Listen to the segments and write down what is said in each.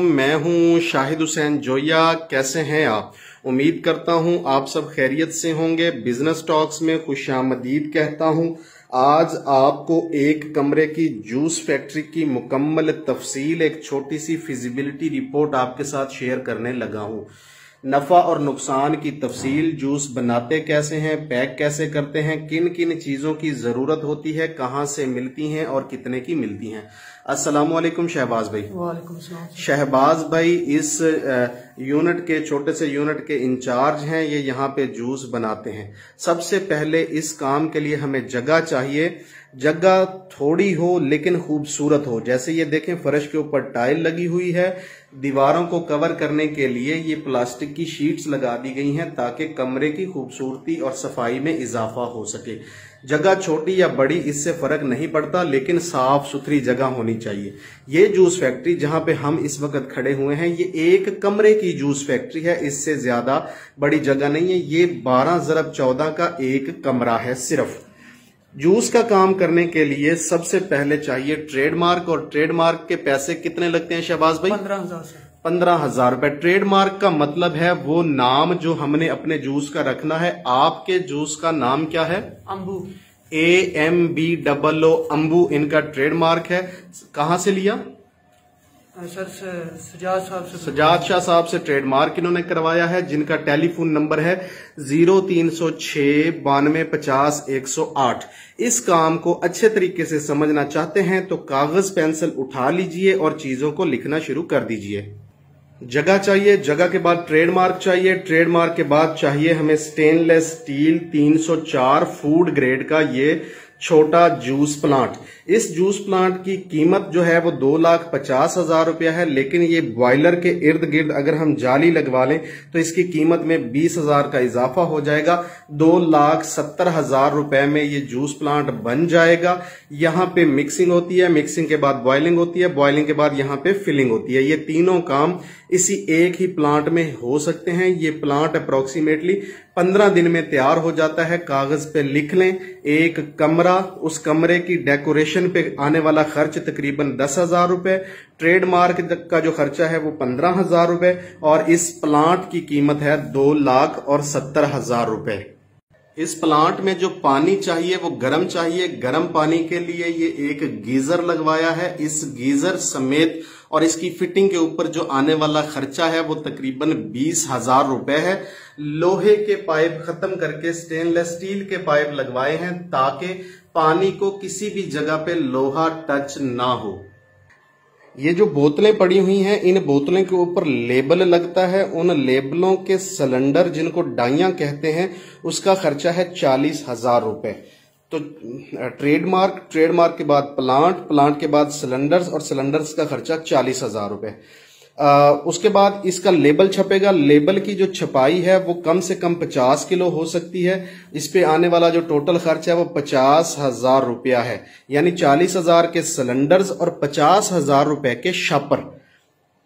मैं हूं शाहिद हुसैन जोया। कैसे हैं आप? उम्मीद करता हूं आप सब खैरियत से होंगे। बिजनेस टॉक्स में खुशामदीद कहता हूं। आज आपको एक कमरे की जूस फैक्ट्री की मुकम्मल तफसील, एक छोटी सी फिजिबिलिटी रिपोर्ट आपके साथ शेयर करने लगा हूं। नफा और नुकसान की तफसील, जूस बनाते कैसे हैं, पैक कैसे करते हैं, किन किन चीजों की जरूरत होती है, कहां से मिलती हैं और कितने की मिलती हैं। अस्सलाम वालेकुम शहबाज भाई। वालेकुम सलाम। शहबाज भाई इस यूनिट के, छोटे से यूनिट के इंचार्ज हैं। ये यहाँ पे जूस बनाते हैं। सबसे पहले इस काम के लिए हमें जगह चाहिए। जगह थोड़ी हो लेकिन खूबसूरत हो। जैसे ये देखें, फर्श के ऊपर टाइल लगी हुई है। दीवारों को कवर करने के लिए ये प्लास्टिक की शीट्स लगा दी गई हैं ताकि कमरे की खूबसूरती और सफाई में इजाफा हो सके। जगह छोटी या बड़ी इससे फर्क नहीं पड़ता, लेकिन साफ सुथरी जगह होनी चाहिए। ये जूस फैक्ट्री जहां पे हम इस वक्त खड़े हुए हैं, ये एक कमरे की जूस फैक्ट्री है। इससे ज्यादा बड़ी जगह नहीं है। ये 12x14 का एक कमरा है सिर्फ। जूस का काम करने के लिए सबसे पहले चाहिए ट्रेडमार्क। और ट्रेडमार्क के पैसे कितने लगते हैं शहबाज भाई? 15,000 से 15,000 रुपए। ट्रेडमार्क का मतलब है वो नाम जो हमने अपने जूस का रखना है। आपके जूस का नाम क्या है? अम्बू। AMBOO अम्बू इनका ट्रेडमार्क है। कहां से लिया? सर सजाद साहब से। सजाद शाह साहब से ट्रेडमार्क इन्होंने करवाया है, जिनका टेलीफोन नंबर है 0306 92 50 108। इस काम को अच्छे तरीके से समझना चाहते हैं तो कागज पेंसिल उठा लीजिए और चीजों को लिखना शुरू कर दीजिए। जगह चाहिए, जगह के बाद ट्रेडमार्क चाहिए, ट्रेडमार्क के बाद चाहिए हमें स्टेनलेस स्टील 304 फूड ग्रेड का ये छोटा जूस प्लांट। इस जूस प्लांट की कीमत जो है वो 2,50,000 रुपया है, लेकिन ये बॉयलर के इर्द गिर्द अगर हम जाली लगवा लें तो इसकी कीमत में 20,000 का इजाफा हो जाएगा। 2,70,000 रुपए में ये जूस प्लांट बन जाएगा। यहाँ पे मिक्सिंग होती है, मिक्सिंग के बाद बॉयलिंग होती है, बॉयलिंग के बाद यहाँ पे फिलिंग होती है। ये तीनों काम इसी एक ही प्लांट में हो सकते हैं। ये प्लांट अप्रोक्सीमेटली 15 दिन में तैयार हो जाता है। कागज पे लिख लें, एक कमरा, उस कमरे की डेकोरेशन पे आने वाला खर्च तकरीबन 10,000 रुपए, ट्रेडमार्क का जो खर्चा है वो 15,000 रुपए, और इस प्लांट की कीमत है 2,70,000 रुपए। इस प्लांट में जो पानी चाहिए वो गर्म चाहिए। गर्म पानी के लिए ये एक गीजर लगवाया है। इस गीजर समेत और इसकी फिटिंग के ऊपर जो आने वाला खर्चा है वो तकरीबन 20,000 रुपए है। लोहे के पाइप खत्म करके स्टेनलेस स्टील के पाइप लगवाए हैं ताकि पानी को किसी भी जगह पे लोहा टच ना हो। ये जो बोतलें पड़ी हुई हैं, इन बोतलों के ऊपर लेबल लगता है। उन लेबलों के सिलेंडर, जिनको डाइयां कहते हैं, उसका खर्चा है 40,000 रुपए। तो ट्रेडमार्क के बाद प्लांट के बाद सिलेंडर्स, और सिलेंडर्स का खर्चा 40,000 रुपए। उसके बाद इसका लेबल छपेगा। लेबल की जो छपाई है वो कम से कम 50 किलो हो सकती है। इस पे आने वाला जो टोटल खर्च है वो 50,000 रुपया है, यानी 40,000 के सिलेंडर्स और 50,000 रुपए के शापर।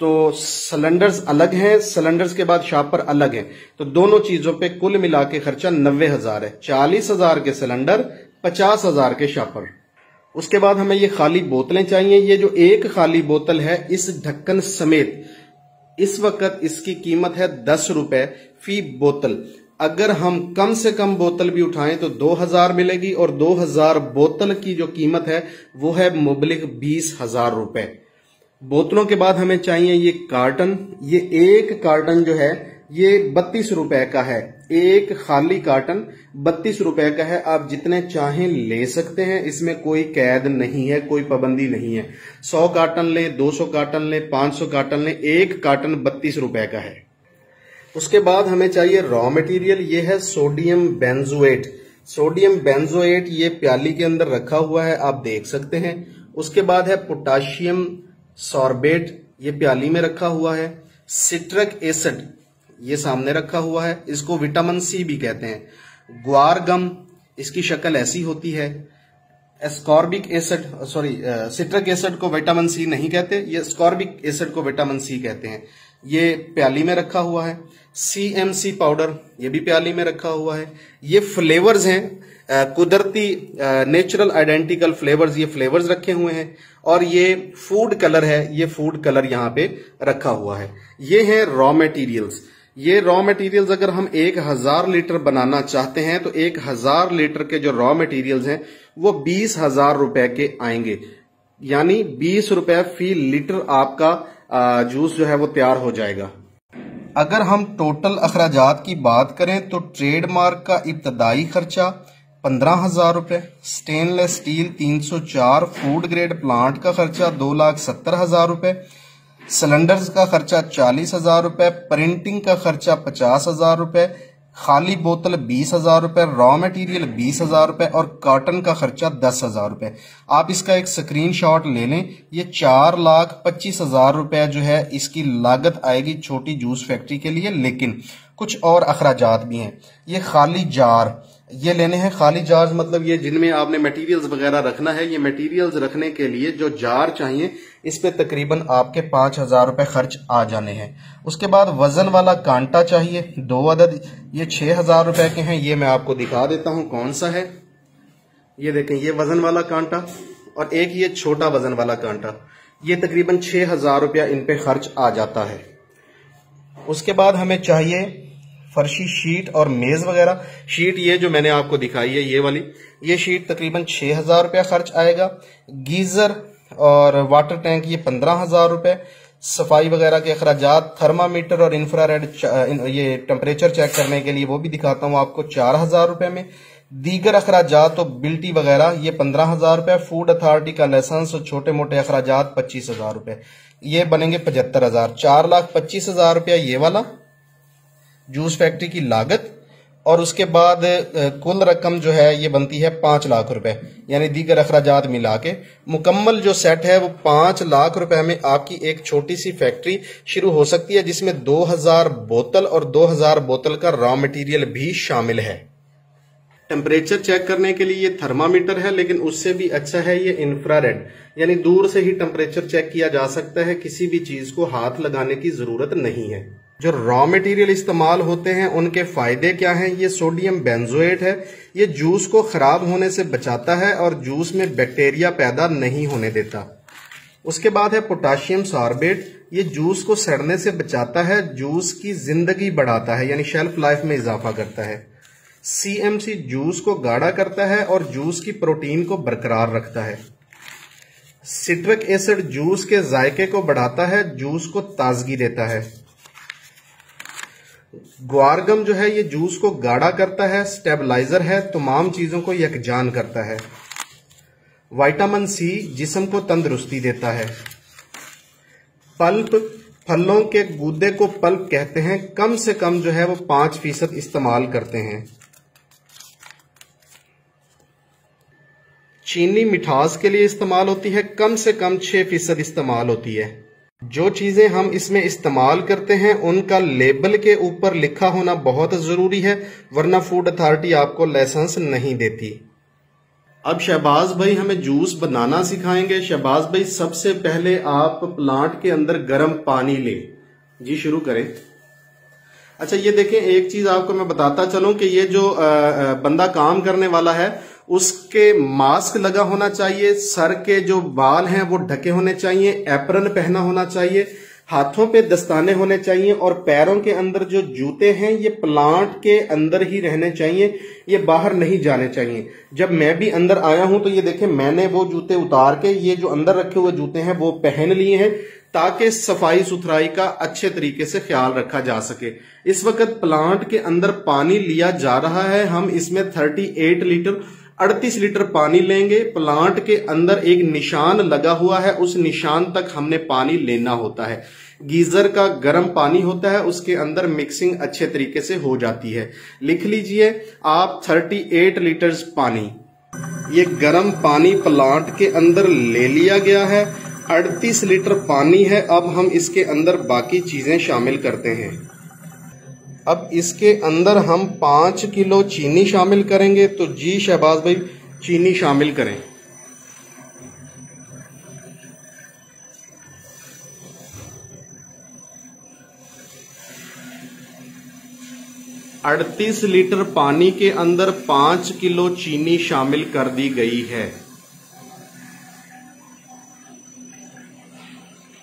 तो सिलेंडर्स अलग हैं, सिलेंडर्स के बाद शापर अलग हैं, तो दोनों चीजों पे कुल मिला के खर्चा 90,000 है। 40,000 के सिलेंडर, 50,000 के शापर। उसके बाद हमें ये खाली बोतलें चाहिए। ये जो एक खाली बोतल है, इस ढक्कन समेत इस वक्त इसकी कीमत है 10 रुपए फी बोतल। अगर हम कम से कम बोतल भी उठाएं तो 2,000 मिलेगी, और 2,000 बोतल की जो कीमत है वो है मुबलिग 20,000 रुपए। बोतलों के बाद हमें चाहिए ये कार्टन। ये एक कार्टन जो है ये 32 रुपए का है। एक खाली कार्टन 32 रुपए का है। आप जितने चाहें ले सकते हैं, इसमें कोई कैद नहीं है, कोई पाबंदी नहीं है। 100 कार्टन लें, 200 कार्टन लें, 500 कार्टन लें, एक कार्टन 32 रुपए का है। उसके बाद हमें चाहिए रॉ मटेरियल। ये है सोडियम बेंजोएट। सोडियम बेंजोएट ये प्याली के अंदर रखा हुआ है, आप देख सकते हैं। उसके बाद है पोटाशियम सॉर्बेट, ये प्याली में रखा हुआ है। सिट्रिक एसिड ये सामने रखा हुआ है, इसको विटामिन सी भी कहते हैं। ग्वार गम, इसकी शक्ल ऐसी होती है। एस्कॉर्बिक एसिड, सिट्रिक एसिड को विटामिन सी नहीं कहते, ये एस्कॉर्बिक एसिड को विटामिन सी कहते हैं। ये प्याली में रखा हुआ है। CMC पाउडर, ये भी प्याली में रखा हुआ है। ये फ्लेवर्स हैं। कुदरती नेचुरल आइडेंटिकल फ्लेवर्स, ये फ्लेवर्स रखे हुए हैं। और ये फूड कलर है, ये फूड कलर यहाँ पे रखा हुआ है। ये है रॉ मटेरियल्स। ये रॉ मटेरियल्स अगर हम 1000 लीटर बनाना चाहते हैं तो 1000 लीटर के जो रॉ मटेरियल्स हैं वो 20,000 रुपए के आएंगे, यानी 20 रुपए फी लीटर आपका जूस जो है वो तैयार हो जाएगा। अगर हम टोटल अखराजात की बात करें तो ट्रेडमार्क का इब्तदाई खर्चा 15,000 रुपए, stainless steel 304, food grade plant का खर्चा 2,70,000 रुपए, सिलेंडर्स का खर्चा 40,000 रुपए, प्रिंटिंग का खर्चा 50,000 रुपए, खाली बोतल 20,000 रुपए, रॉ मटेरियल 20,000 रुपए और कॉटन का खर्चा 10,000 रुपए। आप इसका एक स्क्रीनशॉट ले लें। ये 4,25,000 रुपए जो है इसकी लागत आएगी छोटी जूस फैक्ट्री के लिए। लेकिन कुछ और अखराजात भी हैं। ये खाली जार ये लेने हैं। खाली जार्स मतलब ये जिनमें आपने मटेरियल्स वगैरह रखना है। ये मटेरियल्स रखने के लिए जो जार चाहिए इस पे तकरीबन आपके 5,000 रुपए खर्च आ जाने हैं। उसके बाद वजन वाला कांटा चाहिए 2 अदद, ये 6,000 रुपए के हैं। ये मैं आपको दिखा देता हूं कौन सा है। ये देखें, ये वजन वाला कांटा और एक ये छोटा वजन वाला कांटा, ये तकरीबन 6,000 रुपया इन पे खर्च आ जाता है। उसके बाद हमें चाहिए फर्शी शीट और मेज वगैरह। शीट ये जो मैंने आपको दिखाई है ये वाली, ये शीट तकरीबन 6,000 रुपया खर्च आएगा। गीजर और वाटर टैंक ये 15,000 रुपए। सफाई वगैरह के अखराजात, थर्मामीटर और इंफ्रारेड ये टेम्परेचर चेक करने के लिए वो भी दिखाता हूँ आपको 4,000 रुपए में। दीगर अखराजात तो बिल्टी वगैरह ये 15,000 रुपए। फूड अथॉरिटी का लाइसेंस और छोटे मोटे अखराजात 25,000 रुपए, ये बनेंगे 75,000। 4,25,000 रुपया ये वाला जूस फैक्ट्री की लागत। और उसके बाद कुल रकम जो है ये बनती है 5 लाख रुपए, यानी दीगर अखराजात मिला के मुकम्मल जो सेट है वो 5 लाख रुपए में आपकी एक छोटी सी फैक्ट्री शुरू हो सकती है, जिसमें 2,000 बोतल और 2,000 बोतल का रॉ मटेरियल भी शामिल है। टेम्परेचर चेक करने के लिए ये थर्मामीटर है, लेकिन उससे भी अच्छा है ये इंफ्रारेड, यानी दूर से ही टेम्परेचर चेक किया जा सकता है, किसी भी चीज को हाथ लगाने की जरूरत नहीं है। जो रॉ मटेरियल इस्तेमाल होते हैं उनके फायदे क्या हैं? ये सोडियम बेंजोएट है, ये जूस को खराब होने से बचाता है और जूस में बैक्टीरिया पैदा नहीं होने देता। उसके बाद है पोटाशियम सॉर्बेट, ये जूस को सड़ने से बचाता है, जूस की जिंदगी बढ़ाता है, यानी शेल्फ लाइफ में इजाफा करता है। CMC जूस को गाढ़ा करता है और जूस की प्रोटीन को बरकरार रखता है। सिट्रिक एसिड जूस के जायके को बढ़ाता है, जूस को ताजगी देता है। ग्वारगम जो है ये जूस को गाढ़ा करता है, स्टेबलाइजर है, तमाम चीजों को यकजान करता है। विटामिन C जिस्म को तंदुरुस्ती देता है। पल्प, फलों के गूदे को पल्प कहते हैं, कम से कम जो है वो 5% इस्तेमाल करते हैं। चीनी मिठास के लिए इस्तेमाल होती है, कम से कम 6% इस्तेमाल होती है। जो चीजें हम इसमें इस्तेमाल करते हैं उनका लेबल के ऊपर लिखा होना बहुत जरूरी है, वरना फूड अथॉरिटी आपको लाइसेंस नहीं देती। अब शहबाज भाई हमें जूस बनाना सिखाएंगे। शहबाज भाई सबसे पहले आप प्लांट के अंदर गर्म पानी लें। जी शुरू करें। अच्छा ये देखें, एक चीज आपको मैं बताता चलूं कि ये जो बंदा काम करने वाला है उसके मास्क लगा होना चाहिए, सर के जो बाल हैं वो ढके होने चाहिए, एप्रन पहना होना चाहिए, हाथों पे दस्ताने होने चाहिए और पैरों के अंदर जो जूते हैं ये प्लांट के अंदर ही रहने चाहिए, ये बाहर नहीं जाने चाहिए। जब मैं भी अंदर आया हूं तो ये देखें, मैंने वो जूते उतार के ये जो अंदर रखे हुए जूते हैं वो पहन लिए हैं ताकि सफाई सुथराई का अच्छे तरीके से ख्याल रखा जा सके। इस वक्त प्लांट के अंदर पानी लिया जा रहा है, हम इसमें 38 लीटर 38 लीटर पानी लेंगे। प्लांट के अंदर एक निशान लगा हुआ है, उस निशान तक हमने पानी लेना होता है। गीजर का गर्म पानी होता है, उसके अंदर मिक्सिंग अच्छे तरीके से हो जाती है। लिख लीजिए आप 38 लीटर्स पानी। ये गर्म पानी प्लांट के अंदर ले लिया गया है, 38 लीटर पानी है। अब हम इसके अंदर बाकी चीजें शामिल करते हैं। अब इसके अंदर हम 5 किलो चीनी शामिल करेंगे। तो जी शहबाज भाई चीनी शामिल करें। 38 लीटर पानी के अंदर 5 किलो चीनी शामिल कर दी गई है।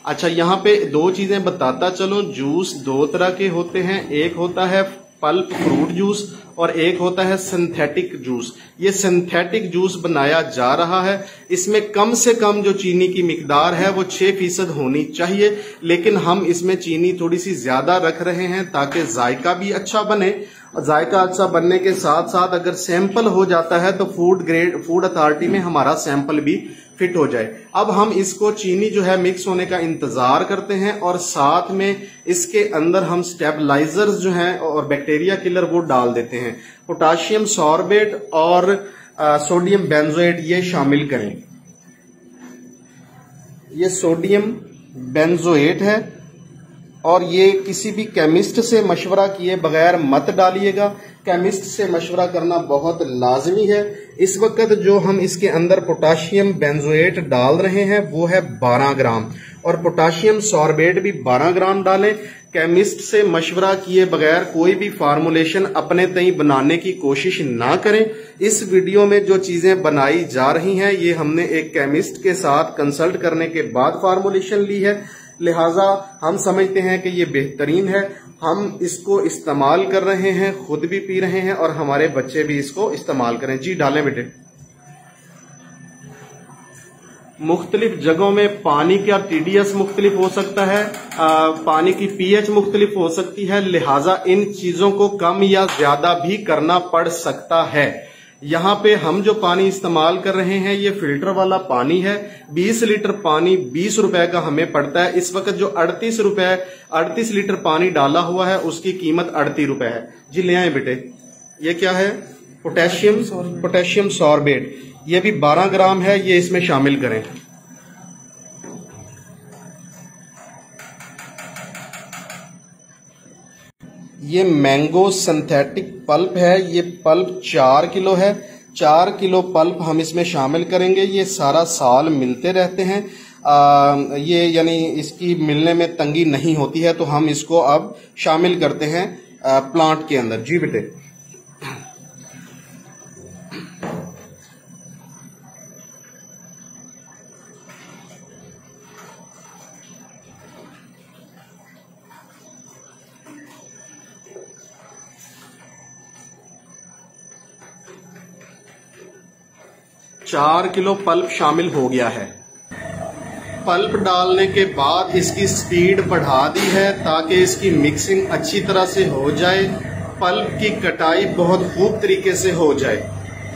अच्छा, यहाँ पे दो चीजें बताता चलो। जूस दो तरह के होते हैं, एक होता है पल्प फ्रूट जूस और एक होता है सिंथेटिक जूस। ये सिंथेटिक जूस बनाया जा रहा है, इसमें कम से कम जो चीनी की मिकदार है वो 6% होनी चाहिए, लेकिन हम इसमें चीनी थोड़ी सी ज्यादा रख रहे हैं ताकि जायका भी अच्छा बने। जायका अच्छा बनने के साथ साथ अगर सैंपल हो जाता है तो फूड अथॉरिटी में हमारा सैंपल भी फिट हो जाए। अब हम इसको चीनी जो है मिक्स होने का इंतजार करते हैं और साथ में इसके अंदर हम स्टेबलाइजर्स जो हैं और बैक्टीरिया किलर वो डाल देते हैं। पोटाशियम सॉर्बेट और सोडियम बेंजोएट ये शामिल करें। ये सोडियम बेंजोएट है और ये किसी भी केमिस्ट से मशवरा किए बगैर मत डालिएगा। केमिस्ट से मशवरा करना बहुत लाजमी है। इस वक्त जो हम इसके अंदर पोटाशियम बेंजोएट डाल रहे हैं वो है 12 ग्राम और पोटाशियम सॉर्बेट भी 12 ग्राम डालें। केमिस्ट से मशवरा किए बगैर कोई भी फार्मूलेशन अपने तई बनाने की कोशिश ना करें। इस वीडियो में जो चीजें बनाई जा रही हैं ये हमने एक केमिस्ट के साथ कंसल्ट करने के बाद फार्मूलेशन ली है, लिहाजा हम समझते हैं कि ये बेहतरीन है। हम इसको इस्तेमाल कर रहे हैं, खुद भी पी रहे हैं और हमारे बच्चे भी इसको इस्तेमाल करें। जी डालें बेटे। मुख्तलिफ जगहों में पानी का टीडीएस मुख्तलिफ हो सकता है, पानी की पीएच मुख्तलिफ हो सकती है, लिहाजा इन चीजों को कम या ज्यादा भी करना पड़ सकता है। यहाँ पे हम जो पानी इस्तेमाल कर रहे हैं ये फिल्टर वाला पानी है। 20 लीटर पानी 20 रुपए का हमें पड़ता है। इस वक्त जो 38 लीटर पानी डाला हुआ है उसकी कीमत 38 रुपए है। जी ले आए बेटे। ये क्या है? Potassium sorbate. ये भी 12 ग्राम है, ये इसमें शामिल करें। ये मैंगो सिंथेटिक पल्प है। ये पल्प 4 किलो है। 4 किलो पल्प हम इसमें शामिल करेंगे। ये सारा साल मिलते रहते हैं, ये यानी इसकी मिलने में तंगी नहीं होती है, तो हम इसको अब शामिल करते हैं प्लांट के अंदर। जी बेटे। चार किलो पल्प शामिल हो गया है। पल्प डालने के बाद इसकी स्पीड बढ़ा दी है ताकि इसकी मिक्सिंग अच्छी तरह से हो जाए, पल्प की कटाई बहुत खूब तरीके से हो जाए।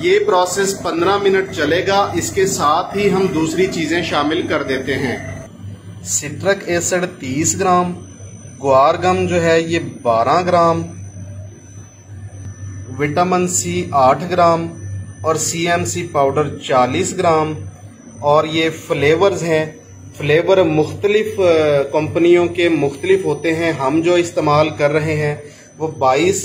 ये प्रोसेस 15 मिनट चलेगा। इसके साथ ही हम दूसरी चीजें शामिल कर देते हैं। सिट्रिक एसिड 30 ग्राम, ग्वार गम जो है ये 12 ग्राम, विटामिन सी 8 ग्राम और CMC पाउडर 40 ग्राम। और ये फ्लेवर्स हैं। फ्लेवर मुख्तलिफ कंपनियों के मुख्तलिफ होते हैं। हम जो इस्तेमाल कर रहे हैं वो 22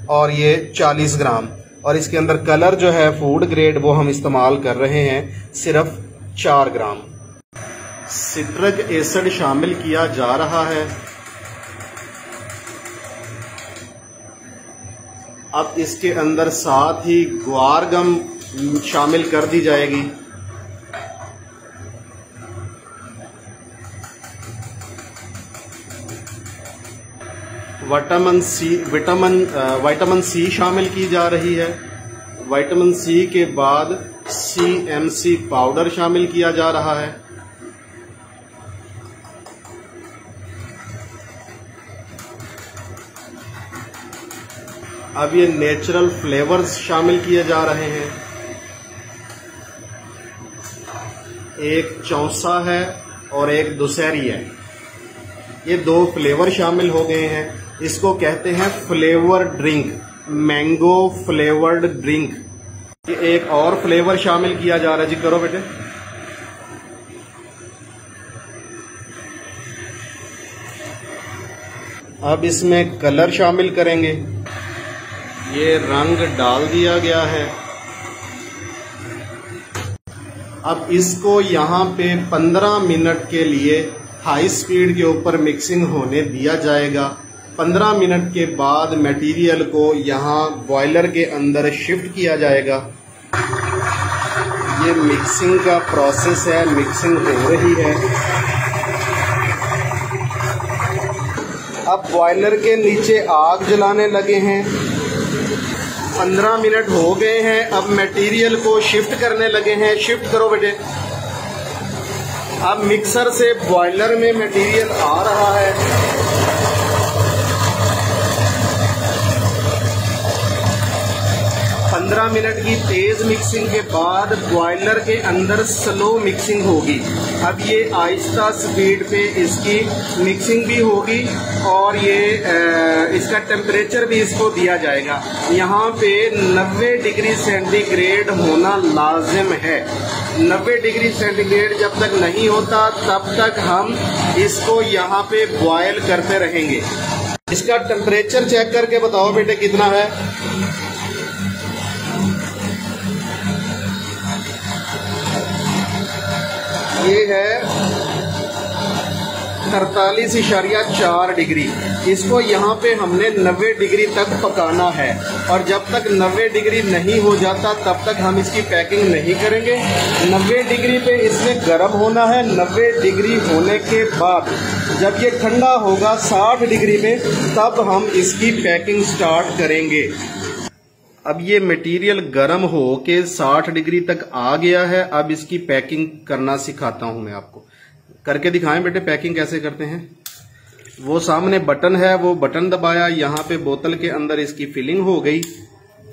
और ये 40 ग्राम। और इसके अंदर कलर जो है फूड ग्रेड वो हम इस्तेमाल कर रहे हैं सिर्फ 4 ग्राम। सिट्रिक एसिड शामिल किया जा रहा है। अब इसके अंदर साथ ही ग्वार गम शामिल कर दी जाएगी। विटामिन सी शामिल की जा रही है। विटामिन सी के बाद CMC पाउडर शामिल किया जा रहा है। अब ये नेचुरल फ्लेवर्स शामिल किए जा रहे हैं। एक चौसा है और एक दुसहरी है। ये 2 फ्लेवर शामिल हो गए हैं। इसको कहते हैं flavour drink, mango flavoured drink. ये एक और फ्लेवर शामिल किया जा रहा है। जी करो बेटे। अब इसमें कलर शामिल करेंगे। ये रंग डाल दिया गया है। अब इसको यहाँ पे 15 मिनट के लिए हाई स्पीड के ऊपर मिक्सिंग होने दिया जाएगा। 15 मिनट के बाद मटेरियल को यहाँ बॉयलर के अंदर शिफ्ट किया जाएगा। ये मिक्सिंग का प्रोसेस है, मिक्सिंग हो रही है। अब बॉयलर के नीचे आग जलाने लगे हैं। 15 मिनट हो गए हैं। अब मटेरियल को शिफ्ट करने लगे हैं। शिफ्ट करो बेटे। अब मिक्सर से बॉयलर में मटेरियल आ रहा है। पंद्रह मिनट की तेज मिक्सिंग के बाद बॉयलर के अंदर स्लो मिक्सिंग होगी। अब ये आहिस्ता स्पीड पे इसकी मिक्सिंग भी होगी और ये इसका टेम्परेचर भी इसको दिया जाएगा। यहाँ पे 90 डिग्री सेंटीग्रेड होना लाजिम है। 90 डिग्री सेंटीग्रेड जब तक नहीं होता तब तक हम इसको यहाँ पे बॉयल करते रहेंगे। इसका टेम्परेचर चेक करके बताओ बेटे कितना है। ये है 43.4 डिग्री। इसको यहाँ पे हमने 90 डिग्री तक पकाना है और जब तक 90 डिग्री नहीं हो जाता तब तक हम इसकी पैकिंग नहीं करेंगे। 90 डिग्री पे इसने गर्म होना है। 90 डिग्री होने के बाद जब ये ठंडा होगा 60 डिग्री पे, तब हम इसकी पैकिंग स्टार्ट करेंगे। अब ये मटेरियल गर्म हो के 60 डिग्री तक आ गया है। अब इसकी पैकिंग करना सिखाता हूं मैं आपको। करके दिखाएं बेटे पैकिंग कैसे करते हैं। वो सामने बटन है, वो बटन दबाया, यहाँ पे बोतल के अंदर इसकी फिलिंग हो गई।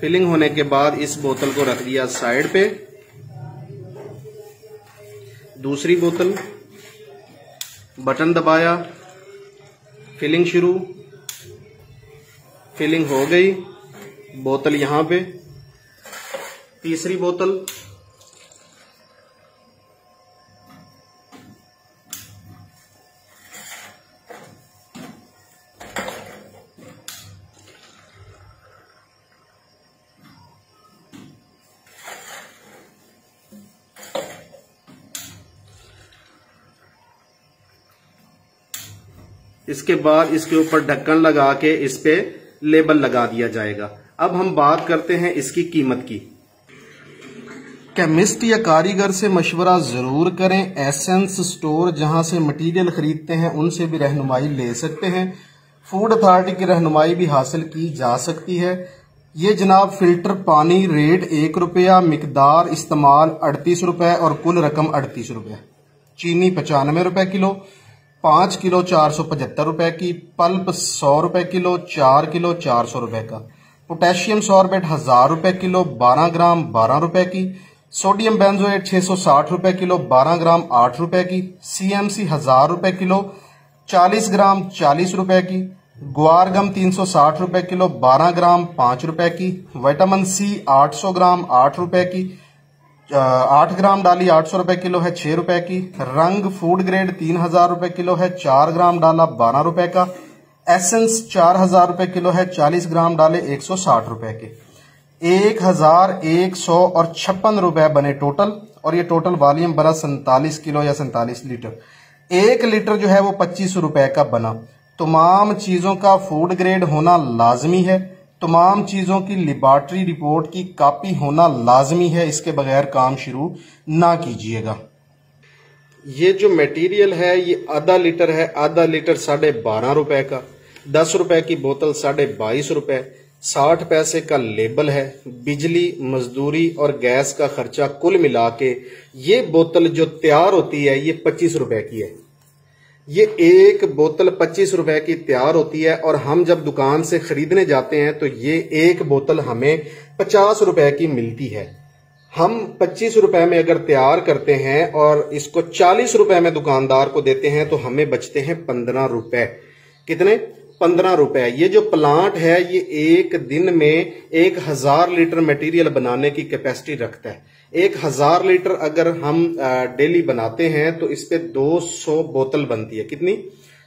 फिलिंग होने के बाद इस बोतल को रख दिया साइड पे। दूसरी बोतल, बटन दबाया, फिलिंग शुरू, फिलिंग हो गई, बोतल यहां पे। तीसरी बोतल, इसके बाद इसके ऊपर ढक्कन लगा के इस पे लेबल लगा दिया जाएगा। अब हम बात करते हैं इसकी कीमत की। केमिस्ट या कारीगर से मशवरा जरूर करें। एसेंस स्टोर जहां से मटेरियल खरीदते हैं उनसे भी रहनुमाई ले सकते हैं। फूड अथॉरिटी की रहनुमाई भी हासिल की जा सकती है। ये जनाब फिल्टर पानी रेट 1 रुपया, मिकदार इस्तेमाल 38 रुपए और कुल रकम 38 रुपए। चीनी 95 रुपए किलो, 5 किलो 475 रुपए की, पल्प 100 रुपए किलो, 4 किलो 400 रुपए का, पोटेशियम सॉर्बेट 1000 रुपए किलो, 12 ग्राम 12 रुपए की, सोडियम बेंजोएट 660 रुपए किलो, 12 ग्राम 8 रुपए की, सीएमसी 1000 रुपए किलो, 40 ग्राम 40 रुपए की, ग्वार गम 360 रुपए किलो, 12 ग्राम 5 रुपए की, विटामिन सी 800 ग्राम 8 रुपए की, 8 ग्राम डाली 800 रुपए किलो है 6 रुपए की, रंग फूड ग्रेड 3000 रुपए किलो है, 4 ग्राम डाला 12 रुपए का, एसेंस 4000 रुपए किलो है, 40 ग्राम डाले 160 रुपए के। 1156 रुपए बने टोटल। और ये टोटल वॉल्यूम बना 47 किलो या 47 लीटर। 1 लीटर जो है वो 25 रुपए का बना। तमाम चीजों का फूड ग्रेड होना लाजमी है। तमाम चीजों की लेबॉर्ट्री रिपोर्ट की कॉपी होना लाजमी है। इसके बगैर काम शुरू ना कीजिएगा। ये जो मटेरियल है ये आधा लीटर है। आधा लीटर 12.5 रुपए का। 10 रुपए की बोतल 22.5 रुपए। 60 पैसे का लेबल है। बिजली, मजदूरी और गैस का खर्चा कुल मिला के ये बोतल जो तैयार होती है ये 25 रुपए की है। ये एक बोतल 25 रुपए की तैयार होती है और हम जब दुकान से खरीदने जाते हैं तो ये एक बोतल हमें 50 रुपए की मिलती है। हम 25 रुपए में अगर तैयार करते हैं और इसको 40 रुपए में दुकानदार को देते हैं तो हमें बचते हैं 15 रुपए। कितने? 15 रुपए। ये जो प्लांट है ये एक दिन में 1000 लीटर मटेरियल बनाने की कैपेसिटी रखता है। 1000 लीटर अगर हम डेली बनाते हैं तो इस पे 200 बोतल बनती है। कितनी?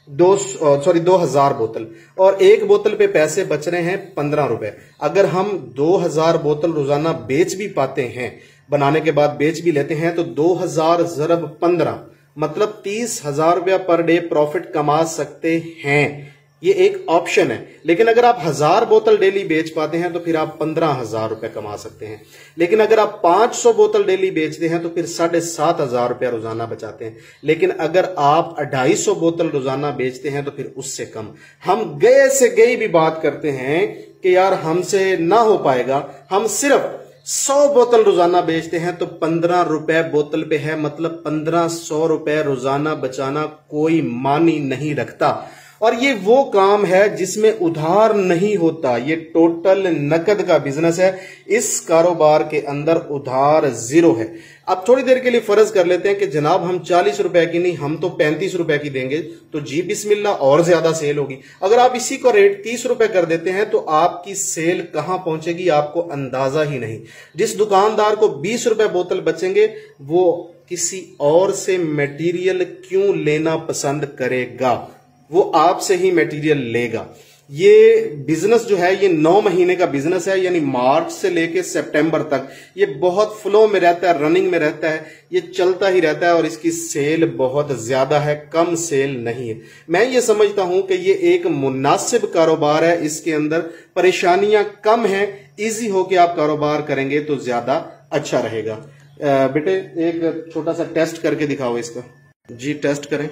2000 बोतल। और एक बोतल पे पैसे बच रहे हैं 15 रुपए। अगर हम 2000 बोतल रोजाना बेच भी पाते हैं, बनाने के बाद बेच भी लेते हैं, तो 2000 ज़रब 15 मतलब 30,000 रुपया पर डे प्रॉफिट कमा सकते हैं। ये एक ऑप्शन है। लेकिन अगर आप 1000 बोतल डेली बेच पाते हैं तो फिर आप 15,000 रुपए कमा सकते हैं। लेकिन अगर आप 500 बोतल डेली बेचते हैं तो फिर 7,500 रुपया रोजाना बचाते हैं। लेकिन अगर आप 250 बोतल रोजाना बेचते हैं तो फिर उससे कम। हम गए से गई भी बात करते हैं कि यार हमसे ना हो पाएगा, हम सिर्फ 100 बोतल रोजाना बेचते हैं तो 15 रुपए बोतल पे है, मतलब 1500 रुपए रोजाना बचाना कोई मानी नहीं रखता। और ये वो काम है जिसमें उधार नहीं होता, ये टोटल नकद का बिजनेस है। इस कारोबार के अंदर उधार जीरो है। अब थोड़ी देर के लिए फर्ज कर लेते हैं कि जनाब हम 40 रुपए की नहीं, हम तो 35 रुपए की देंगे, तो जी बिस्मिल्लाह और ज्यादा सेल होगी। अगर आप इसी को रेट 30 रुपए कर देते हैं तो आपकी सेल कहां पहुंचेगी आपको अंदाजा ही नहीं। जिस दुकानदार को 20 रुपए बोतल बचेंगे वो किसी और से मटेरियल क्यों लेना पसंद करेगा, वो आपसे ही मटेरियल लेगा। ये बिजनेस जो है ये 9 महीने का बिजनेस है, यानी मार्च से लेके सितंबर तक ये बहुत फ्लो में रहता है, रनिंग में रहता है, ये चलता ही रहता है और इसकी सेल बहुत ज्यादा है, कम सेल नहीं है। मैं ये समझता हूं कि ये एक मुनासिब कारोबार है, इसके अंदर परेशानियां कम हैं, इजी होके आप कारोबार करेंगे तो ज्यादा अच्छा रहेगा। बेटे एक छोटा सा टेस्ट करके दिखाओ इसका। जी टेस्ट करें।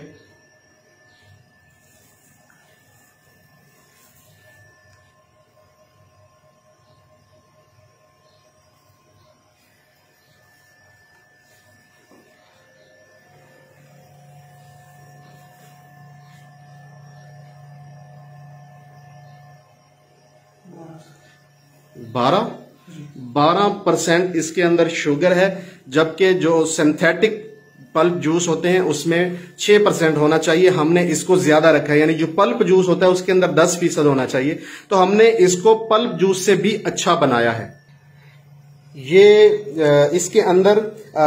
बारह 12% इसके अंदर शुगर है, जबकि जो सिंथेटिक पल्प जूस होते हैं उसमें 6% होना चाहिए। हमने इसको ज्यादा रखा है, यानी जो पल्प जूस होता है उसके अंदर 10% होना चाहिए, तो हमने इसको पल्प जूस से भी अच्छा बनाया है। ये इसके अंदर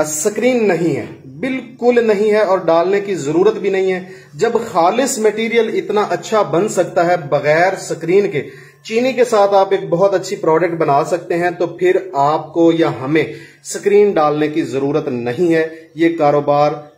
स्क्रीन नहीं है, बिल्कुल नहीं है और डालने की जरूरत भी नहीं है। जब खालिस मटेरियल इतना अच्छा बन सकता है बगैर स्क्रीन के, चीनी के साथ आप एक बहुत अच्छी प्रोडक्ट बना सकते हैं, तो फिर आपको या हमें स्क्रीन डालने की जरूरत नहीं है। ये कारोबार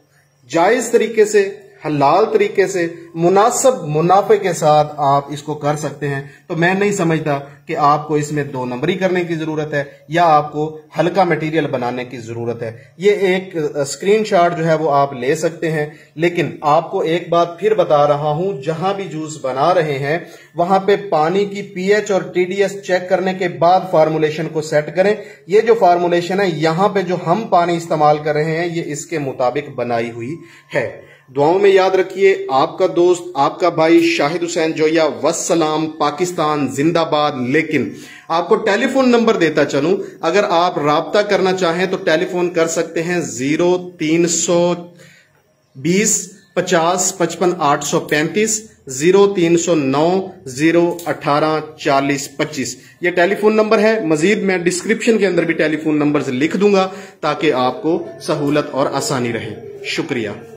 जायज तरीके से, हलाल तरीके से, मुनासिब मुनाफे के साथ आप इसको कर सकते हैं। तो मैं नहीं समझता कि आपको इसमें 2 नंबरी करने की जरूरत है या आपको हल्का मटेरियल बनाने की जरूरत है। ये एक स्क्रीनशॉट जो है वो आप ले सकते हैं, लेकिन आपको एक बात फिर बता रहा हूं, जहां भी जूस बना रहे हैं वहां पे पानी की पीएच और टीडीएस चेक करने के बाद फार्मूलेशन को सेट करें। ये जो फार्मूलेशन है यहां पे जो हम पानी इस्तेमाल कर रहे हैं ये इसके मुताबिक बनाई हुई है। दुआओं में याद रखिए। आपका दोस्त, आपका भाई शाहिद हुसैन जोया। वस्सलाम। पाकिस्तान जिंदाबाद। लेकिन आपको टेलीफोन नंबर देता चलूं, अगर आप राब्ता करना चाहें तो टेलीफोन कर सकते हैं 0320 50 55 835, 0309 018 40 25। ये टेलीफोन नंबर है। मजीद मैं डिस्क्रिप्शन के अंदर भी टेलीफोन नंबर लिख दूंगा ताकि आपको सहूलत और आसानी रहे। शुक्रिया।